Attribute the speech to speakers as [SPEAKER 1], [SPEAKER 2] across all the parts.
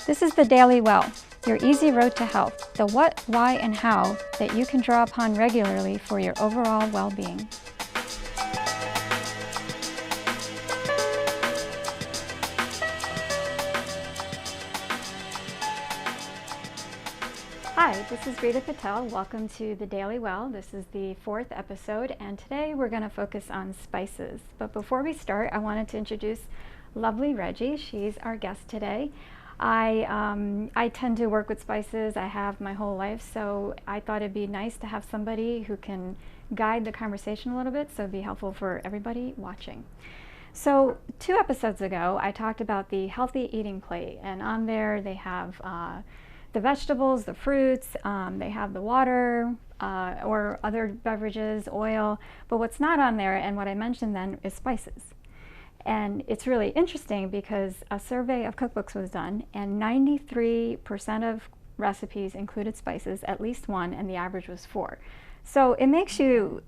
[SPEAKER 1] This is the Daily Well, your easy road to health, the what, why, and how that you can draw upon regularly for your overall well-being. Hi, this is Rita Patel. Welcome to the Daily Well. This is the 4th episode, and today we're going to focus on spices. But before we start, I wanted to introduce lovely Reggie. She's our guest today. I tend to work with spices. I have my whole life, so I thought it'd be nice to have somebody who can guide the conversation a little bit, so it'd be helpful for everybody watching. So 2 episodes ago, I talked about the healthy eating plate, and on there they have the vegetables, the fruits, they have the water or other beverages, oil, but what's not on there, and what I mentioned then, is spices. And it's really interesting because a survey of cookbooks was done, and 93% of recipes included spices, at least one, and the average was 4. So it makes you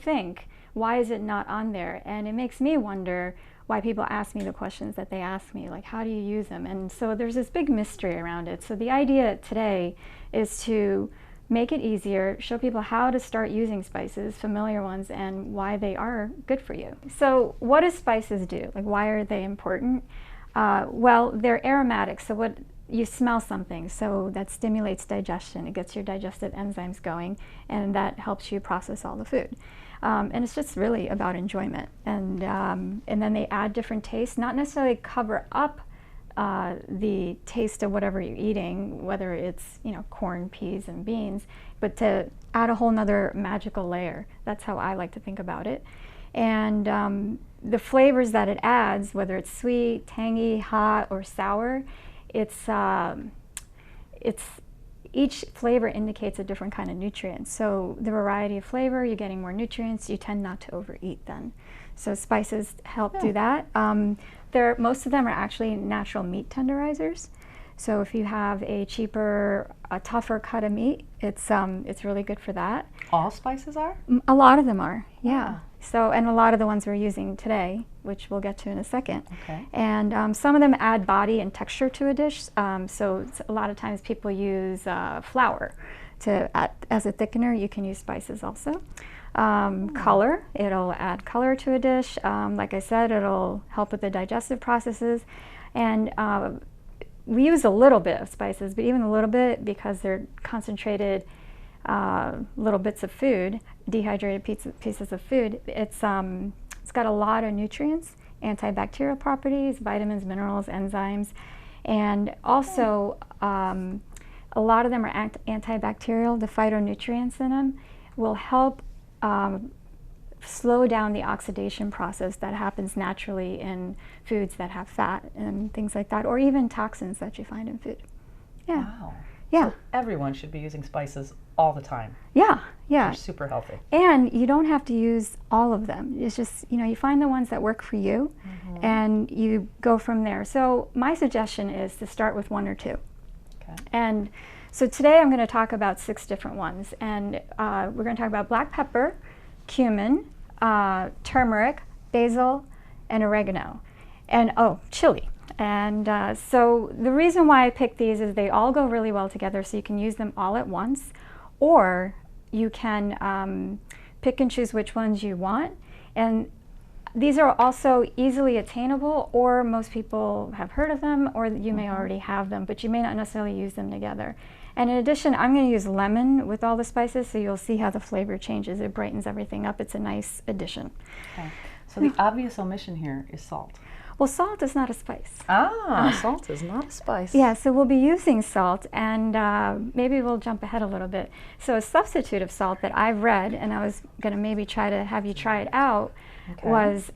[SPEAKER 1] think, why is it not on there? And it makes me wonder why people ask me the questions that they ask me, like how do you use them? And so there's this big mystery around it. So the idea today is to make it easier, show people how to start using spices, familiar ones, and why they are good for you. So what do spices do? Like, why are they important? Well, they're aromatics. So what you smell something, so that stimulates digestion. It gets your digestive enzymes going, and that helps you process all the food. And it's just really about enjoyment. And then they add different tastes, not necessarily cover up the taste of whatever you're eating, whether it's, corn, peas, and beans, but to add a whole nother magical layer. That's how I like to think about it. And the flavors that it adds, whether it's sweet, tangy, hot, or sour, it's each flavor indicates a different kind of nutrient. So the variety of flavor, you're getting more nutrients, you tend not to overeat then. So spices help do that. Most of them are actually natural meat tenderizers. So if you have a tougher cut of meat, it's really good for that.
[SPEAKER 2] All spices are?
[SPEAKER 1] A lot of them are, yeah. So, and a lot of the ones we're using today, which we'll get to in a second.
[SPEAKER 2] Okay.
[SPEAKER 1] And some of them add body and texture to a dish. So a lot of times people use flour as a thickener. You can use spices also. Color, it'll add color to a dish. Like I said, it'll help with the digestive processes. And we use a little bit of spices, but even a little bit, because they're concentrated little bits of food, dehydrated pieces of food. It's got a lot of nutrients, antibacterial properties, vitamins, minerals, enzymes, and also a lot of them are antibacterial. The phytonutrients in them will help slow down the oxidation process that happens naturally in foods that have fat and things like that, or even toxins that you find in food. Yeah.
[SPEAKER 2] Wow.
[SPEAKER 1] Yeah.
[SPEAKER 2] So everyone should be using spices all the time.
[SPEAKER 1] Yeah, yeah.
[SPEAKER 2] They're super healthy.
[SPEAKER 1] And you don't have to use all of them. It's just, you find the ones that work for you, and you go from there. So my suggestion is to start with 1 or 2.
[SPEAKER 2] Okay.
[SPEAKER 1] And so today I'm going to talk about 6 different ones. And we're going to talk about black pepper, cumin, turmeric, basil, and oregano. And, chili. And so the reason why I picked these is they all go really well together, so you can use them all at once, or you can pick and choose which ones you want. And these are also easily attainable, or most people have heard of them, or you may already have them, but you may not necessarily use them together. And in addition, I'm going to use lemon with all the spices, so you'll see how the flavor changes. It brightens everything up. It's a nice addition.
[SPEAKER 2] Okay. So the obvious omission here is salt.
[SPEAKER 1] Well, salt is not a spice.
[SPEAKER 2] Salt is not a spice.
[SPEAKER 1] Yeah, so we'll be using salt, and maybe we'll jump ahead a little bit. So a substitute of salt that I've read, and I was going to maybe try to have you try it out, was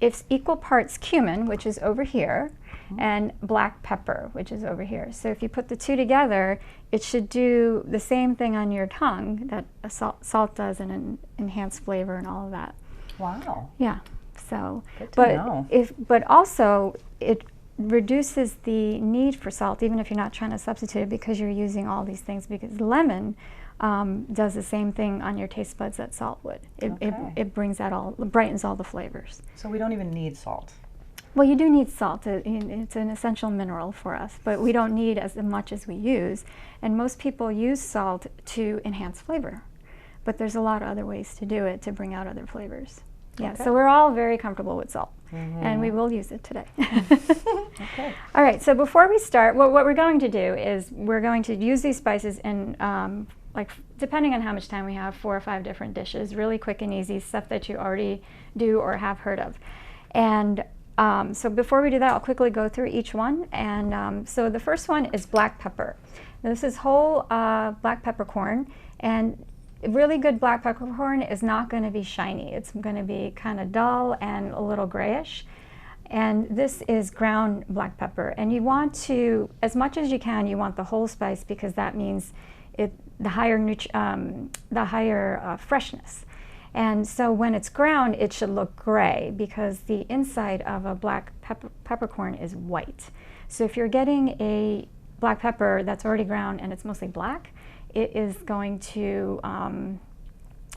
[SPEAKER 1] it's equal parts cumin, which is over here, and black pepper, which is over here. So if you put the 2 together, it should do the same thing on your tongue that a salt does, and enhance flavor and all of that.
[SPEAKER 2] Wow.
[SPEAKER 1] Yeah. So,
[SPEAKER 2] Good to know.
[SPEAKER 1] but also it reduces the need for salt, even if you're not trying to substitute it, because you're using all these things. Because lemon does the same thing on your taste buds that salt would. It brings that brightens all the flavors.
[SPEAKER 2] So we don't even need salt.
[SPEAKER 1] Well, you do need salt. It's an essential mineral for us, but we don't need as much as we use. And most people use salt to enhance flavor. But there's a lot of other ways to do it to bring out other flavors. Yeah,
[SPEAKER 2] Okay.
[SPEAKER 1] so we're all very comfortable with salt, and we will use it today.
[SPEAKER 2] Okay.
[SPEAKER 1] All right, so before we start, what we're going to do is we're going to use these spices in, like, depending on how much time we have, 4 or 5 different dishes, really quick and easy, stuff that you already do or have heard of. And so before we do that, I'll quickly go through each one. And so the first one is black pepper. Now, this is whole black peppercorn, and really good black peppercorn is not going to be shiny. It's going to be kind of dull and a little grayish. And this is ground black pepper. And you want to, as much as you can, you want the whole spice, because that means the higher freshness. And so when it's ground, it should look gray, because the inside of a black peppercorn is white. So if you're getting a black pepper that's already ground and it's mostly black, it is going to,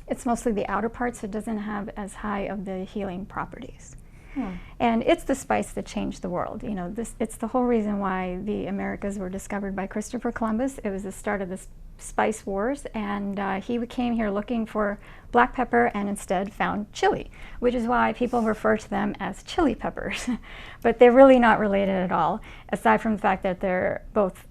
[SPEAKER 1] it's mostly the outer part, so it doesn't have as high of the healing properties. And it's the spice that changed the world. You know, it's the whole reason why the Americas were discovered by Christopher Columbus. It was the start of the spice wars, and he came here looking for black pepper and instead found chili, which is why people refer to them as chili peppers. But they're really not related at all, aside from the fact that they're both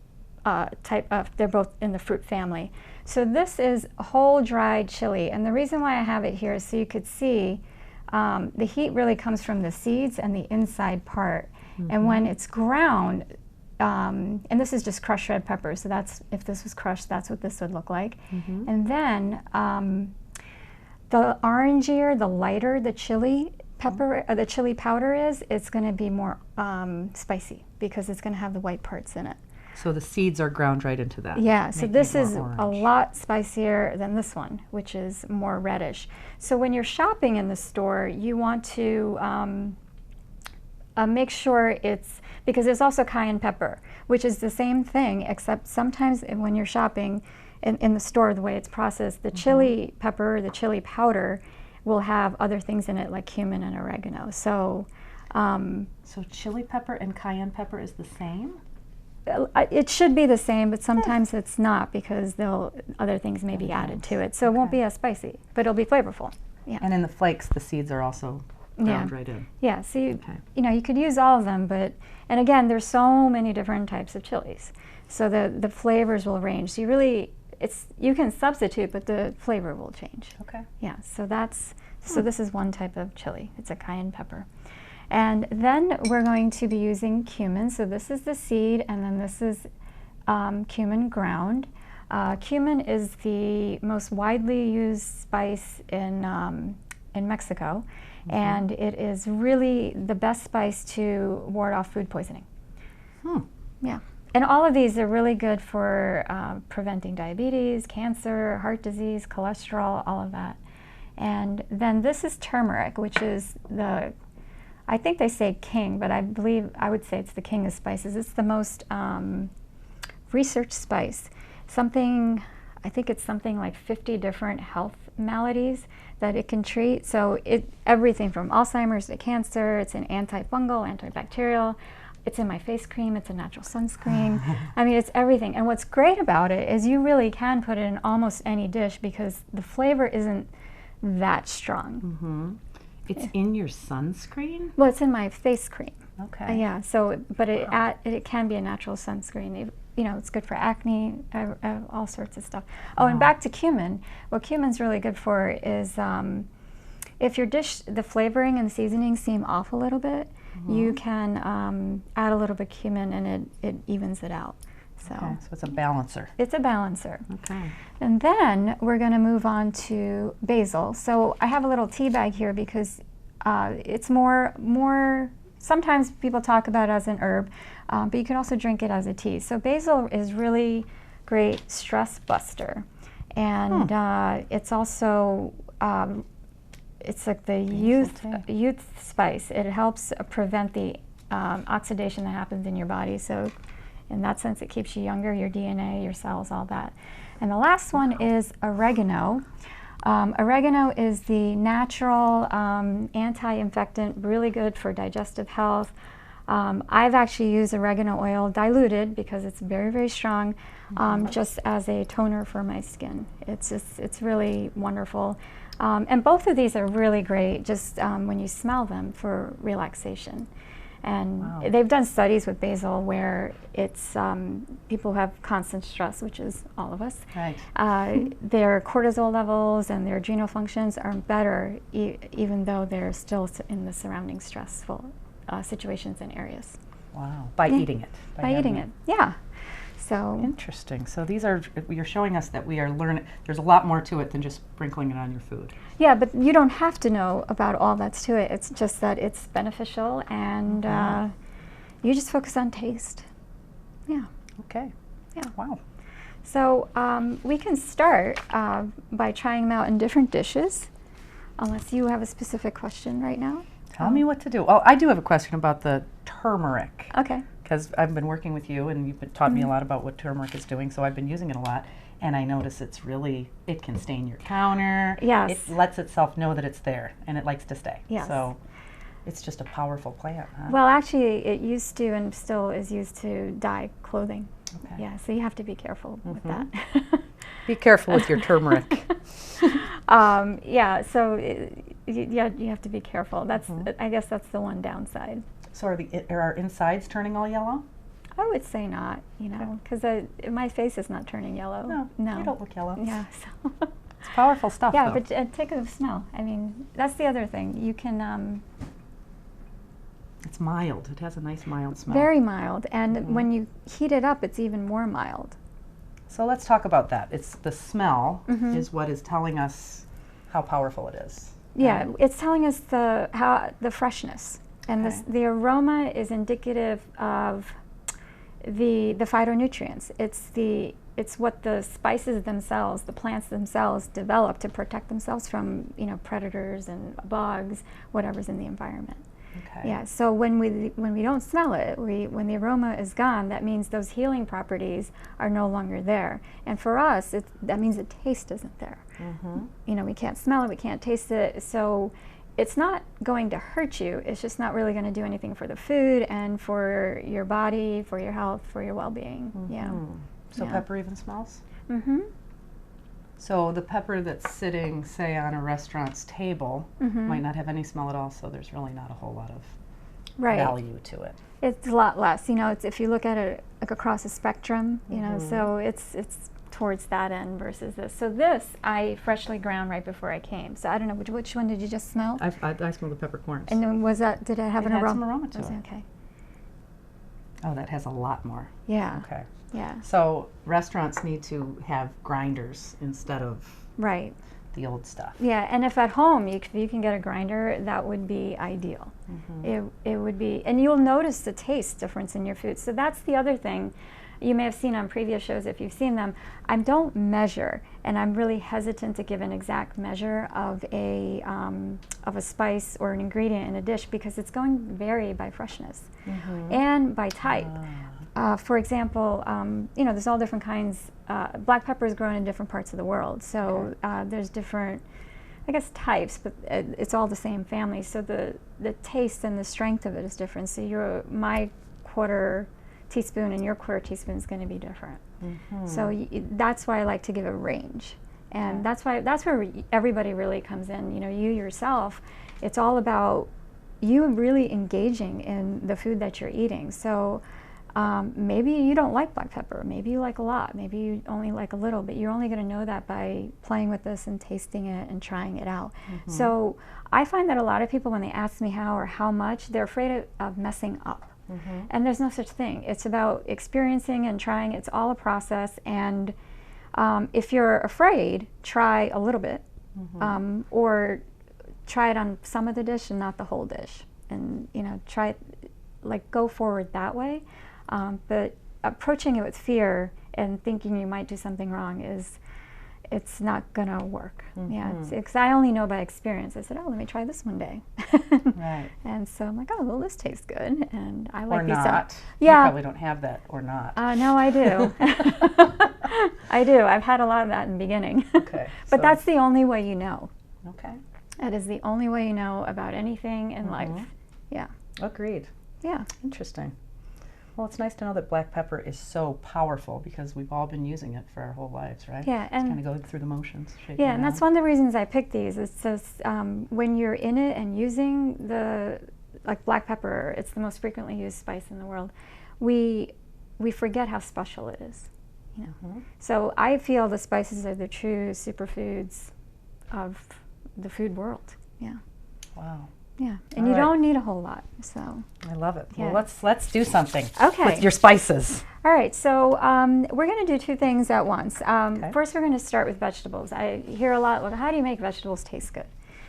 [SPEAKER 1] they're both in the fruit family. So this is whole dried chili, and the reason why I have it here is so you could see the heat really comes from the seeds and the inside part. And when it's ground, and this is just crushed red pepper, so that's, if this was crushed, that's what this would look like. And then the orangier, the lighter the chili pepper, or the chili powder is, it's going to be more spicy, because it's going to have the white parts in it.
[SPEAKER 2] So the seeds are ground right into that.
[SPEAKER 1] Yeah, so
[SPEAKER 2] making
[SPEAKER 1] this
[SPEAKER 2] it
[SPEAKER 1] is
[SPEAKER 2] more
[SPEAKER 1] a
[SPEAKER 2] orange.
[SPEAKER 1] lot spicier than this one, which is more reddish. So when you're shopping in the store, you want to make sure it's, because there's also cayenne pepper, which is the same thing, except sometimes when you're shopping in the store, the way it's processed, the chili pepper, the chili powder, will have other things in it like cumin and oregano. So
[SPEAKER 2] So chili pepper and cayenne pepper is the same?
[SPEAKER 1] it should be the same, but sometimes it's not, because other things may be added to it. So it won't be as spicy, but it'll be flavorful. Yeah.
[SPEAKER 2] And in the flakes, the seeds are also ground right in.
[SPEAKER 1] Yeah, so you know, you could use all of them, but, and again, there's so many different types of chilies. So the flavors will range. So you can substitute, but the flavor will change.
[SPEAKER 2] Okay.
[SPEAKER 1] Yeah, so this is one type of chili. It's a cayenne pepper. And then we're going to be using cumin. So this is the seed, and then this is cumin ground. Cumin is the most widely used spice in Mexico, and it is really the best spice to ward off food poisoning. Yeah. And all of these are really good for preventing diabetes, cancer, heart disease, cholesterol, all of that. And then this is turmeric, which is I think they say king, but I would say it's the king of spices. It's the most researched spice. I think it's something like 50 different health maladies that it can treat. So everything from Alzheimer's to cancer. It's an antifungal, antibacterial. It's in my face cream. It's a natural sunscreen. I mean, it's everything. And what's great about it is you really can put it in almost any dish, because the flavor isn't that strong.
[SPEAKER 2] It's in your sunscreen?
[SPEAKER 1] Well, it's in my face cream.
[SPEAKER 2] Okay.
[SPEAKER 1] Yeah. So, but it can be a natural sunscreen. You know, it's good for acne, all sorts of stuff. Oh, and back to cumin. What cumin's really good for is if your dish, the flavoring and the seasoning seem off a little bit, you can add a little bit of cumin, and it evens it out. So
[SPEAKER 2] it's a balancer.
[SPEAKER 1] It's a balancer.
[SPEAKER 2] Okay.
[SPEAKER 1] And then we're going to move on to basil. So I have a little tea bag here, because it's more. Sometimes people talk about it as an herb, but you can also drink it as a tea. So basil is really great stress buster, and it's also it's like the youth spice. It helps prevent the oxidation that happens in your body. So in that sense, it keeps you younger, your DNA, your cells, all that. And the last one is oregano. Oregano is the natural anti-infectant, really good for digestive health. I've actually used oregano oil diluted because it's very, very strong, just as a toner for my skin. It's really wonderful. And both of these are really great just when you smell them for relaxation. And
[SPEAKER 2] Wow.
[SPEAKER 1] they've done studies with basil where it's people who have constant stress, which is all of us.
[SPEAKER 2] Right.
[SPEAKER 1] Their cortisol levels and their adrenal functions are better, even though they're still in the surrounding stressful situations and areas.
[SPEAKER 2] Wow. By eating it.
[SPEAKER 1] By eating it, yeah. So
[SPEAKER 2] Interesting. So these are, you're showing us that we are learning, there's a lot more to it than just sprinkling it on your food.
[SPEAKER 1] yeah, but you don't have to know about all that's to it. It's just that it's beneficial, and you just focus on taste. Yeah.
[SPEAKER 2] Okay.
[SPEAKER 1] Yeah.
[SPEAKER 2] Wow.
[SPEAKER 1] So we can start by trying them out in different dishes, unless you have a specific question right now.
[SPEAKER 2] Tell me what to do. Oh, I do have a question about the turmeric.
[SPEAKER 1] Okay.
[SPEAKER 2] Because I've been working with you and you've taught me a lot about what turmeric is doing, so I've been using it a lot. And I notice it's really, it can stain your counter.
[SPEAKER 1] Yes.
[SPEAKER 2] It lets itself know that it's there and it likes to stay.
[SPEAKER 1] Yes.
[SPEAKER 2] So it's just a powerful plant, huh?
[SPEAKER 1] Well, actually, it used to and still is used to dye clothing.
[SPEAKER 2] Okay.
[SPEAKER 1] Yeah, so you have to be careful with that.
[SPEAKER 2] Be careful with your turmeric.
[SPEAKER 1] Yeah, so you have to be careful. That's I guess that's the one downside.
[SPEAKER 2] So are our insides turning all yellow?
[SPEAKER 1] I would say not, you know, because my face is not turning yellow.
[SPEAKER 2] No, you don't look yellow.
[SPEAKER 1] Yeah, so
[SPEAKER 2] It's powerful stuff,
[SPEAKER 1] yeah,
[SPEAKER 2] though.
[SPEAKER 1] but take a smell. I mean, that's the other thing. You can
[SPEAKER 2] It's mild. It has a nice mild smell.
[SPEAKER 1] very mild, and when you heat it up, it's even more mild.
[SPEAKER 2] So let's talk about that. It's the smell is what is telling us how powerful it is.
[SPEAKER 1] Yeah, it's telling us the freshness, and
[SPEAKER 2] Okay.
[SPEAKER 1] the aroma is indicative of the phytonutrients. It's what the spices themselves, the plants themselves, develop to protect themselves from predators and bugs, whatever's in the environment.
[SPEAKER 2] Okay.
[SPEAKER 1] Yeah. So when we don't smell it, when the aroma is gone, that means those healing properties are no longer there. And for us, that means the taste isn't there. We can't smell it, we can't taste it. So it's not going to hurt you. It's just not really going to do anything for the food and for your body, for your health, for your well-being. Yeah.
[SPEAKER 2] So
[SPEAKER 1] Yeah.
[SPEAKER 2] pepper even smells?
[SPEAKER 1] Mhm.
[SPEAKER 2] So the pepper that's sitting, say, on a restaurant's table might not have any smell at all, so there's really not a whole lot of
[SPEAKER 1] Right.
[SPEAKER 2] value to it.
[SPEAKER 1] It's a lot less. It's if you look at it like across a spectrum. So it's towards that end versus this. So this I freshly ground right before I came. So I don't know which one did you just smell?
[SPEAKER 2] I smell the peppercorns.
[SPEAKER 1] And then did it have an
[SPEAKER 2] had
[SPEAKER 1] aroma?
[SPEAKER 2] some aroma to
[SPEAKER 1] Was
[SPEAKER 2] it.
[SPEAKER 1] Okay.
[SPEAKER 2] Oh, that has a lot more.
[SPEAKER 1] Yeah.
[SPEAKER 2] Okay.
[SPEAKER 1] Yeah.
[SPEAKER 2] So restaurants need to have grinders instead of
[SPEAKER 1] Right.
[SPEAKER 2] the old stuff.
[SPEAKER 1] Yeah, and if at home you can get a grinder, that would be ideal. It would be, and you'll notice the taste difference in your food. So that's the other thing you may have seen on previous shows if you've seen them. I don't measure, and I'm really hesitant to give an exact measure of a spice or an ingredient in a dish because it's going to vary by freshness and by type. For example, there's all different kinds. Black pepper is grown in different parts of the world, so there's different, I guess, types, but it's all the same family. So the taste and the strength of it is different. So my quarter teaspoon and your quarter teaspoon is going to be different. So that's why I like to give a range, and that's where everybody really comes in. You yourself, it's all about you really engaging in the food that you're eating. So maybe you don't like black pepper, maybe you like a lot, maybe you only like a little, but you're only going to know that by playing with this and tasting it and trying it out. So I find that a lot of people, when they ask me how or how much, they're afraid of messing up. And there's no such thing. It's about experiencing and trying. It's all a process. And if you're afraid, try a little bit, or try it on some of the dish and not the whole dish. And try it, go forward that way. But approaching it with fear and thinking you might do something wrong it's not gonna work. Yeah, because I only know by experience. I said, let me try this one day.
[SPEAKER 2] Right.
[SPEAKER 1] And so I'm like, well, this tastes good, and I like
[SPEAKER 2] Or
[SPEAKER 1] these.
[SPEAKER 2] not.
[SPEAKER 1] Yeah.
[SPEAKER 2] You probably don't have that or not.
[SPEAKER 1] No, I do. I do. I've had a lot of that in the beginning.
[SPEAKER 2] Okay.
[SPEAKER 1] But that's the only way you know.
[SPEAKER 2] Okay.
[SPEAKER 1] That is the only way you know about anything in life. Yeah.
[SPEAKER 2] Agreed.
[SPEAKER 1] Yeah.
[SPEAKER 2] Interesting. Well, it's nice to know that black pepper is so powerful because we've all been using it for our whole lives, right?
[SPEAKER 1] Yeah,
[SPEAKER 2] Just
[SPEAKER 1] and
[SPEAKER 2] kind of go through the motions.
[SPEAKER 1] yeah, and that's one of the reasons I picked these. It's just when you're in it and using like black pepper, it's the most frequently used spice in the world. We forget how special it is. You know? So I feel the spices are the true superfoods of the food world. Yeah.
[SPEAKER 2] Wow.
[SPEAKER 1] Yeah, and you don't need a whole lot, so.
[SPEAKER 2] I love it.
[SPEAKER 1] Yeah.
[SPEAKER 2] Well, let's do something
[SPEAKER 1] Okay.
[SPEAKER 2] with your spices.
[SPEAKER 1] All right, so we're going to do two things at once. First, we're going to start with vegetables. I hear a lot, well, how do you make vegetables taste good?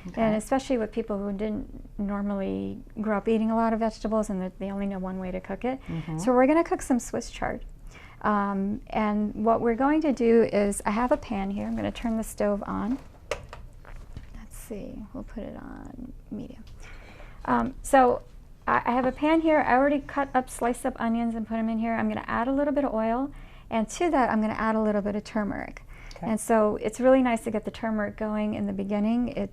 [SPEAKER 2] Okay.
[SPEAKER 1] And especially with people who didn't normally grow up eating a lot of vegetables and that they only know one way to cook it. So we're going to cook some Swiss chard. And what we're going to do is, I have a pan here. I'm going to turn the stove on. Let's see, we'll put it on medium. So I have a pan here. I already sliced up onions and put them in here. I'm going to add a little bit of oil, and to that I'm going to add a little bit of turmeric. Okay. And so it's really nice to get the turmeric going in the beginning. It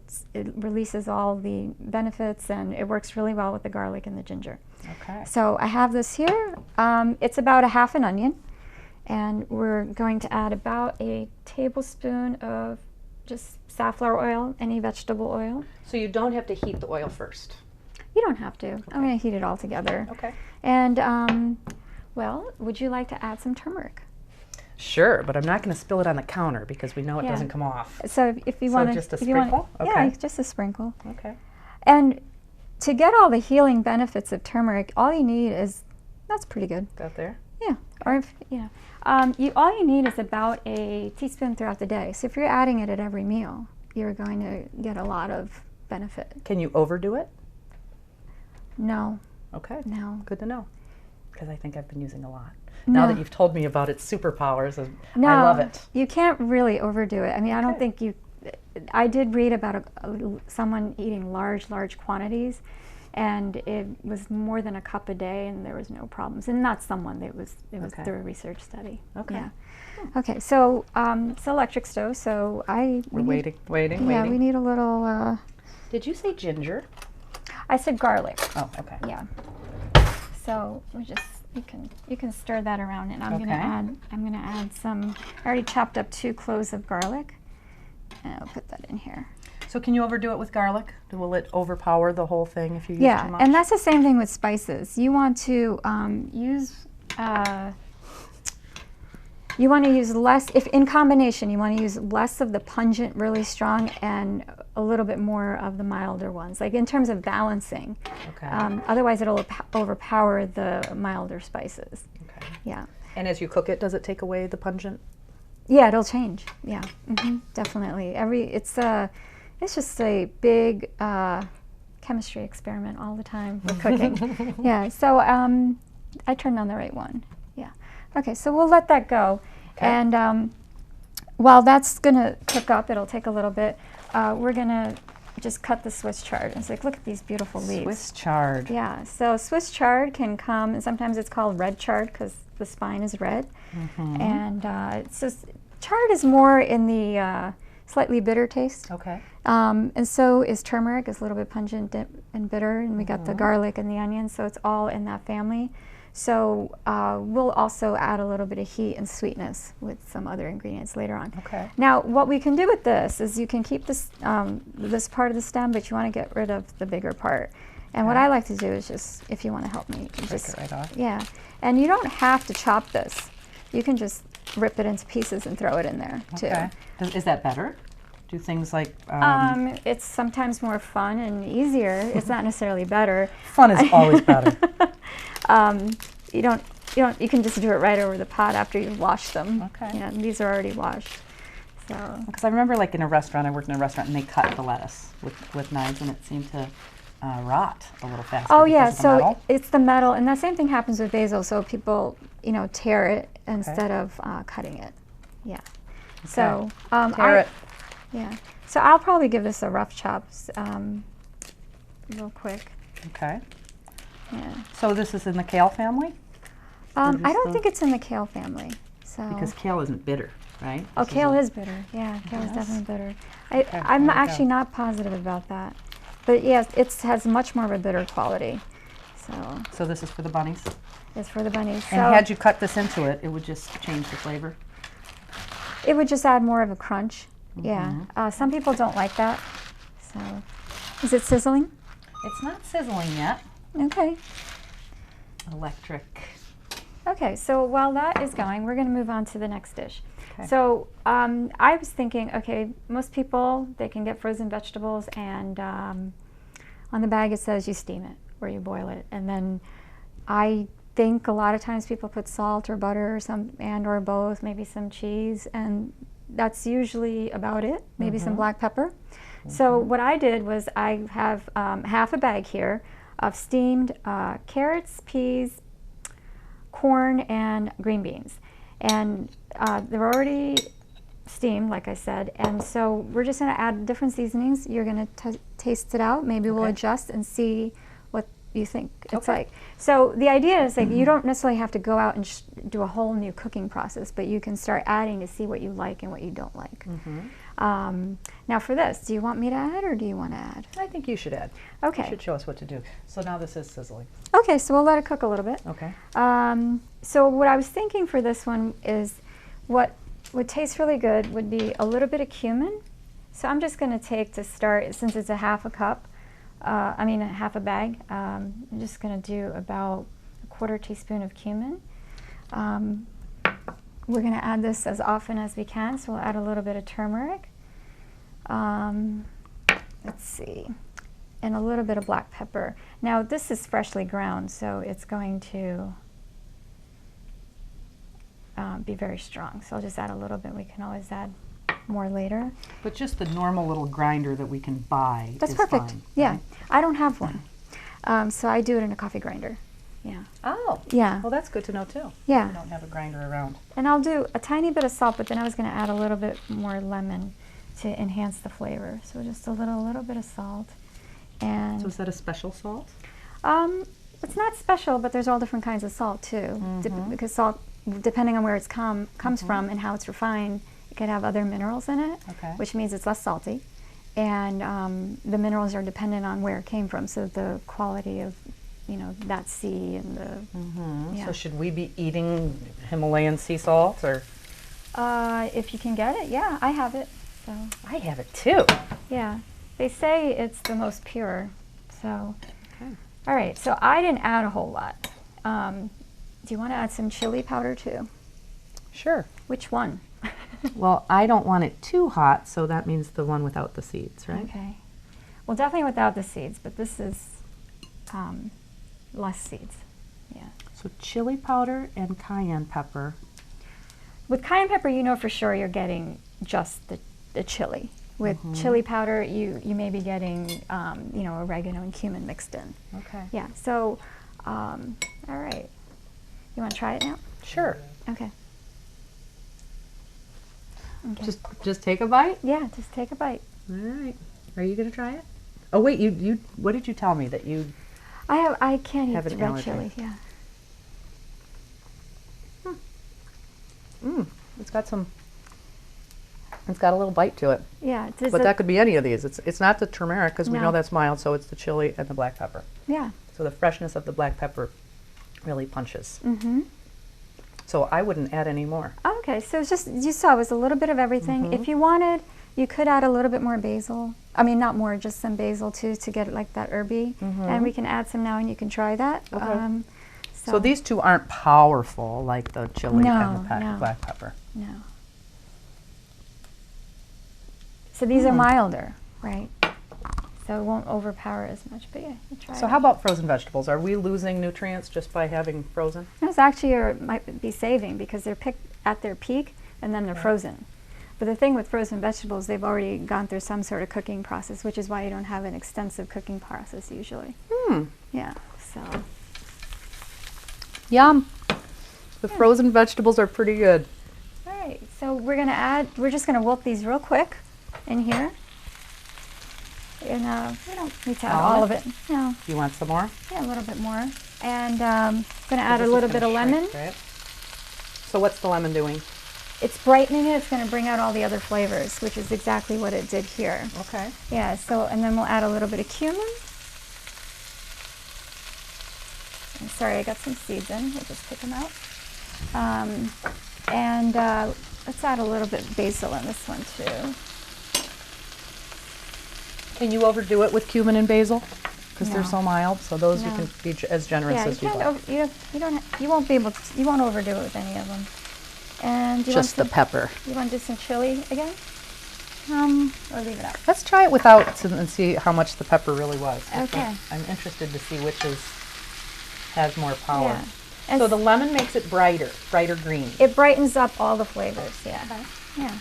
[SPEAKER 1] releases all the benefits, and it works really well with the garlic and the ginger.
[SPEAKER 2] Okay.
[SPEAKER 1] So I have this here. It's about a half an onion, and we're going to add about a tablespoon of just safflower oil, any vegetable oil.
[SPEAKER 2] So you don't have to heat the oil first?
[SPEAKER 1] You don't have to. Okay. I'm going to heat it all together.
[SPEAKER 2] Okay.
[SPEAKER 1] And, well, would you like to add some turmeric?
[SPEAKER 2] Sure, but I'm not going to spill it on the counter because we know it doesn't come off.
[SPEAKER 1] So if you want to...
[SPEAKER 2] just a sprinkle?
[SPEAKER 1] Okay. Yeah, just a sprinkle.
[SPEAKER 2] Okay.
[SPEAKER 1] And to get all the healing benefits of turmeric, all you need is... That's pretty good.
[SPEAKER 2] Is that there?
[SPEAKER 1] Yeah. Okay. Or if, all you need is about a teaspoon throughout the day. So if you're adding it at every meal, you're going to get a lot of benefit.
[SPEAKER 2] Can you overdo it?
[SPEAKER 1] No.
[SPEAKER 2] Okay.
[SPEAKER 1] No.
[SPEAKER 2] Good to know. Because I think I've been using a lot.
[SPEAKER 1] No.
[SPEAKER 2] Now that you've told me about its superpowers,
[SPEAKER 1] no,
[SPEAKER 2] I love it.
[SPEAKER 1] You can't really overdo it. I mean, I don't think you... I did read about someone eating large quantities, and it was more than a cup a day, and there was no problems. And not someone, it was through a research study.
[SPEAKER 2] Okay.
[SPEAKER 1] Yeah. Okay, so it's an electric stove, so
[SPEAKER 2] We're waiting.
[SPEAKER 1] Yeah, we need a little...
[SPEAKER 2] Did you say ginger?
[SPEAKER 1] I said garlic.
[SPEAKER 2] Oh, okay.
[SPEAKER 1] Yeah. So we just you can stir that around, and I'm gonna add some. I already chopped up 2 cloves of garlic, and I'll put that in here.
[SPEAKER 2] So can you overdo it with garlic? Will it overpower the whole thing if you use too much?
[SPEAKER 1] Yeah, and that's the same thing with spices. You want to use. You want to use less, if in combination, you want to use less of the pungent, really strong, and a little bit more of the milder ones, like in terms of balancing.
[SPEAKER 2] Okay.
[SPEAKER 1] Otherwise, it'll overpower the milder spices.
[SPEAKER 2] Okay.
[SPEAKER 1] Yeah.
[SPEAKER 2] And as you cook it, does it take away the pungent?
[SPEAKER 1] Yeah, it'll change. Yeah, definitely. It's just a big chemistry experiment all the time with cooking. Yeah. So I turned on the right one. Yeah. Okay, so we'll let that go. Okay. And while that's going to cook up, it'll take a little bit, we're going to just cut the Swiss chard. It's like, look at these beautiful leaves.
[SPEAKER 2] Swiss chard.
[SPEAKER 1] Yeah, so Swiss chard can come, and sometimes it's called red chard because the spine is red. And it's just, chard is more in the slightly bitter taste.
[SPEAKER 2] Okay.
[SPEAKER 1] And so is turmeric. It's a little bit pungent and bitter, and we got the garlic and the onion, so it's all in that family. So we'll also add a little bit of heat and sweetness with some other ingredients later on.
[SPEAKER 2] Okay.
[SPEAKER 1] Now, what we can do with this is you can keep this this part of the stem, but you want to get rid of the bigger part. And what I like to do is just, if you want to help me, just
[SPEAKER 2] it right off.
[SPEAKER 1] Yeah, and you don't have to chop this. You can just rip it into pieces and throw it in there too.
[SPEAKER 2] Okay. Is that better? Do things like
[SPEAKER 1] it's sometimes more fun and easier. It's not necessarily better.
[SPEAKER 2] Fun is always better.
[SPEAKER 1] You can just do it right over the pot after you've washed them.
[SPEAKER 2] Okay.
[SPEAKER 1] You know, these are already washed. So.
[SPEAKER 2] Because I remember, like in a restaurant, I worked in a restaurant, and they cut the lettuce with knives, and it seemed to rot a little faster.
[SPEAKER 1] Oh yeah,
[SPEAKER 2] because of the metal.
[SPEAKER 1] It's the metal, and that same thing happens with basil. So people, tear it instead of cutting it. Yeah. Okay. So
[SPEAKER 2] tear it.
[SPEAKER 1] Yeah. So I'll probably give this a rough chop, real quick.
[SPEAKER 2] Okay.
[SPEAKER 1] Yeah.
[SPEAKER 2] So this is in the kale family?
[SPEAKER 1] I don't think it's in the kale family. So.
[SPEAKER 2] Because kale isn't bitter, right?
[SPEAKER 1] Oh,
[SPEAKER 2] This
[SPEAKER 1] kale
[SPEAKER 2] a-
[SPEAKER 1] is bitter. Yeah, kale is
[SPEAKER 2] Yes?
[SPEAKER 1] definitely bitter.
[SPEAKER 2] Okay,
[SPEAKER 1] I'm
[SPEAKER 2] there we
[SPEAKER 1] actually
[SPEAKER 2] go.
[SPEAKER 1] not positive about that. But yes, it has much more of a bitter quality. So
[SPEAKER 2] So this is for the bunnies.
[SPEAKER 1] it's for the bunnies.
[SPEAKER 2] And
[SPEAKER 1] So
[SPEAKER 2] had you cut this into it, it would just change the flavor.
[SPEAKER 1] it would just add more of a crunch.
[SPEAKER 2] Mm-hmm.
[SPEAKER 1] Yeah. Some people don't like that. So is it sizzling?
[SPEAKER 2] It's not sizzling yet.
[SPEAKER 1] Okay.
[SPEAKER 2] Electric.
[SPEAKER 1] Okay, so while that is going, we're going to move on to the next dish.
[SPEAKER 2] Okay.
[SPEAKER 1] So I was thinking, okay, most people, they can get frozen vegetables, and on the bag it says you steam it or you boil it. And then I think a lot of times people put salt or butter or or both, maybe some cheese, and that's usually about it, maybe some black pepper. So what I did was I have half a bag here of steamed carrots, peas, corn, and green beans. And they're already steamed, like I said, and so we're just going to add different seasonings. You're going to taste it out. Maybe we'll
[SPEAKER 2] Okay.
[SPEAKER 1] adjust and see what you think it's
[SPEAKER 2] Okay.
[SPEAKER 1] like. So the idea is like you don't necessarily have to go out and do a whole new cooking process, but you can start adding to see what you like and what you don't like. Now for this, do you want me to add or do you want to add?
[SPEAKER 2] I think you should add.
[SPEAKER 1] Okay.
[SPEAKER 2] You should show us what to do. So now this is sizzling.
[SPEAKER 1] Okay, so we'll let it cook a little bit.
[SPEAKER 2] Okay.
[SPEAKER 1] So what I was thinking for this one is what would taste really good would be a little bit of cumin. So I'm just going to take to start, since it's a half a cup, half a bag, I'm just going to do about a 1/4 teaspoon of cumin. We're going to add this as often as we can, so we'll add a little bit of turmeric. Let's see. And a little bit of black pepper. Now this is freshly ground, so it's going to be very strong. So I'll just add a little bit. We can always add more later.
[SPEAKER 2] But just the normal little grinder that we can buy
[SPEAKER 1] That's
[SPEAKER 2] is
[SPEAKER 1] perfect.
[SPEAKER 2] fine,
[SPEAKER 1] Yeah,
[SPEAKER 2] right?
[SPEAKER 1] I don't have one, so I do it in a coffee grinder. Yeah.
[SPEAKER 2] Oh.
[SPEAKER 1] Yeah.
[SPEAKER 2] Well, that's good to know too.
[SPEAKER 1] Yeah.
[SPEAKER 2] We don't have a grinder around.
[SPEAKER 1] And I'll do a tiny bit of salt, but then I was going to add a little bit more lemon to enhance the flavor. So just a little bit of salt. And
[SPEAKER 2] So is that a special salt?
[SPEAKER 1] it's not special, but there's all different kinds of salt too. Because salt, depending on where it's comes from and how it's refined, it can have other minerals in it,
[SPEAKER 2] Okay.
[SPEAKER 1] which means it's less salty. And the minerals are dependent on where it came from, so the quality of that sea and the yeah.
[SPEAKER 2] So should we be eating Himalayan sea salt or?
[SPEAKER 1] If you can get it, yeah, I have it. So
[SPEAKER 2] I have it too.
[SPEAKER 1] yeah, they say it's the most pure. So
[SPEAKER 2] Okay.
[SPEAKER 1] all right, so I didn't add a whole lot. Do you want to add some chili powder too?
[SPEAKER 2] Sure.
[SPEAKER 1] Which one?
[SPEAKER 2] Well, I don't want it too hot, so that means the one without the seeds, right?
[SPEAKER 1] Okay. Well, definitely without the seeds, but this is less seeds. Yeah.
[SPEAKER 2] So chili powder and cayenne pepper.
[SPEAKER 1] With cayenne pepper, you know for sure you're getting just the chili. With chili powder, you may be getting oregano and cumin mixed in.
[SPEAKER 2] Okay.
[SPEAKER 1] Yeah. So, all right. You want to try it now?
[SPEAKER 2] Sure.
[SPEAKER 1] Okay. Okay.
[SPEAKER 2] Just take a bite.
[SPEAKER 1] Yeah, just take a bite.
[SPEAKER 2] All right. Are you going to try it? Oh wait, you what did you tell me that you?
[SPEAKER 1] I can't
[SPEAKER 2] Have
[SPEAKER 1] eat
[SPEAKER 2] an
[SPEAKER 1] red
[SPEAKER 2] allergy.
[SPEAKER 1] chili. Yeah.
[SPEAKER 2] It's got a little bite to it.
[SPEAKER 1] Yeah. Does
[SPEAKER 2] But
[SPEAKER 1] it-
[SPEAKER 2] that could be any of these. It's not the turmeric because we
[SPEAKER 1] No.
[SPEAKER 2] know that's mild, so it's the chili and the black pepper.
[SPEAKER 1] Yeah.
[SPEAKER 2] So the freshness of the black pepper really punches.
[SPEAKER 1] Mm-hmm.
[SPEAKER 2] So I wouldn't add any more.
[SPEAKER 1] Okay, so it's just, you saw it was a little bit of everything. If you wanted, you could add a little bit more basil. I mean, not more, just some basil too, to get it like that herby. And we can add some now and you can try that.
[SPEAKER 2] Okay. So these two aren't powerful like the chili and the
[SPEAKER 1] No.
[SPEAKER 2] black pepper.
[SPEAKER 1] No. So these are milder, right? So it won't overpower as much, but yeah, you try
[SPEAKER 2] So
[SPEAKER 1] it.
[SPEAKER 2] how about frozen vegetables? Are we losing nutrients just by having frozen?
[SPEAKER 1] Those actually might be saving because they're picked at their peak and then they're frozen. But the thing with frozen vegetables, they've already gone through some sort of cooking process, which is why you don't have an extensive cooking process usually. Yeah, so.
[SPEAKER 2] Yum. The frozen vegetables are pretty good.
[SPEAKER 1] All right, so we're just gonna wilt these real quick in here. And we don't need to add all of it. No,
[SPEAKER 2] You want some more?
[SPEAKER 1] yeah, a little bit more. And gonna add a little bit of lemon.
[SPEAKER 2] Right? So what's the lemon doing?
[SPEAKER 1] It's brightening it. It's going to bring out all the other flavors, which is exactly what it did here.
[SPEAKER 2] Okay.
[SPEAKER 1] Yeah, so, and then we'll add a little bit of cumin. I'm sorry, I got some seeds in. We'll just pick them out. Let's add a little bit of basil in this one too.
[SPEAKER 2] Can you overdo it with cumin and basil? Because they're
[SPEAKER 1] No.
[SPEAKER 2] so mild, so those you
[SPEAKER 1] No.
[SPEAKER 2] can be as generous as you like.
[SPEAKER 1] You won't be able to, you won't overdo it with any of them. And do you
[SPEAKER 2] Just the
[SPEAKER 1] want
[SPEAKER 2] pepper.
[SPEAKER 1] you want to do some chili again? Or leave it out?
[SPEAKER 2] Let's try it without and see how much the pepper really was.
[SPEAKER 1] Okay.
[SPEAKER 2] I'm interested to see which has more power.
[SPEAKER 1] Yeah. And
[SPEAKER 2] So the lemon makes it brighter green.
[SPEAKER 1] it brightens up all the flavors, yeah.
[SPEAKER 2] Okay.
[SPEAKER 1] Yeah.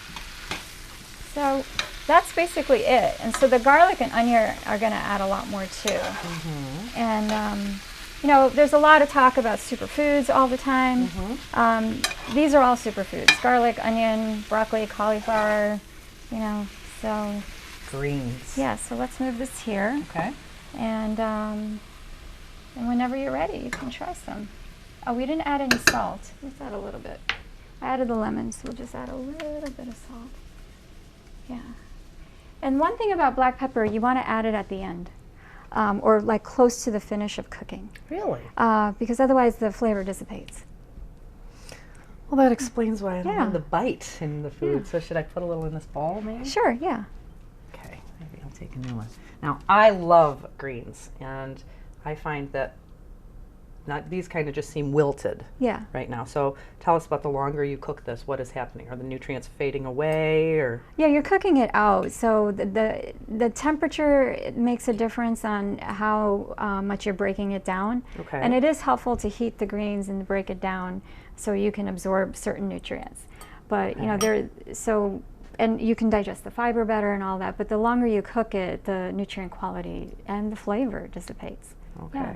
[SPEAKER 1] So that's basically it. And so the garlic and onion are going to add a lot more too.
[SPEAKER 2] Mm-hmm.
[SPEAKER 1] And you know, there's a lot of talk about superfoods all the time.
[SPEAKER 2] Mm-hmm.
[SPEAKER 1] These are all superfoods: garlic, onion, broccoli, cauliflower. You know, so
[SPEAKER 2] Greens.
[SPEAKER 1] yeah. So let's move this here,
[SPEAKER 2] Okay.
[SPEAKER 1] and whenever you're ready, you can try some. Oh, we didn't add any salt. Let's add a little bit. I added the lemon, so we'll just add a little bit of salt. Yeah. And one thing about black pepper, you want to add it at the end, or like close to the finish of cooking,
[SPEAKER 2] Really?
[SPEAKER 1] because otherwise the flavor dissipates.
[SPEAKER 2] Well, that explains why I don't
[SPEAKER 1] Yeah.
[SPEAKER 2] have the bite in the food.
[SPEAKER 1] Yeah.
[SPEAKER 2] So should I put a little in this bowl, maybe?
[SPEAKER 1] Sure, yeah.
[SPEAKER 2] Okay, maybe I'll take a new one. Now, I love greens, and I find that these kind of just seem wilted
[SPEAKER 1] Yeah.
[SPEAKER 2] right now. So tell us about the longer you cook this, what is happening? Are the nutrients fading away, or?
[SPEAKER 1] Yeah, you're cooking it out, so the temperature, it makes a difference on how much you're breaking it down.
[SPEAKER 2] Okay.
[SPEAKER 1] And it is helpful to heat the greens and break it down so you can absorb certain nutrients. But you know, and you can digest the fiber better and all that, but the longer you cook it, the nutrient quality and the flavor dissipates.
[SPEAKER 2] Okay.
[SPEAKER 1] Yeah.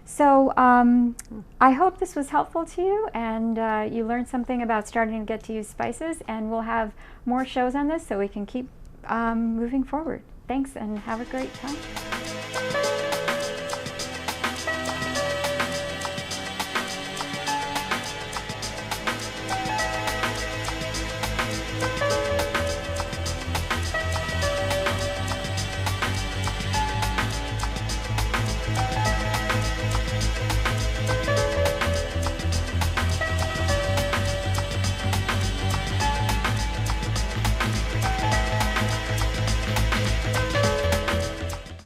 [SPEAKER 1] So I hope this was helpful to you, and you learned something about starting to get to use spices, and we'll have more shows on this so we can keep moving forward. Thanks, and have a great time.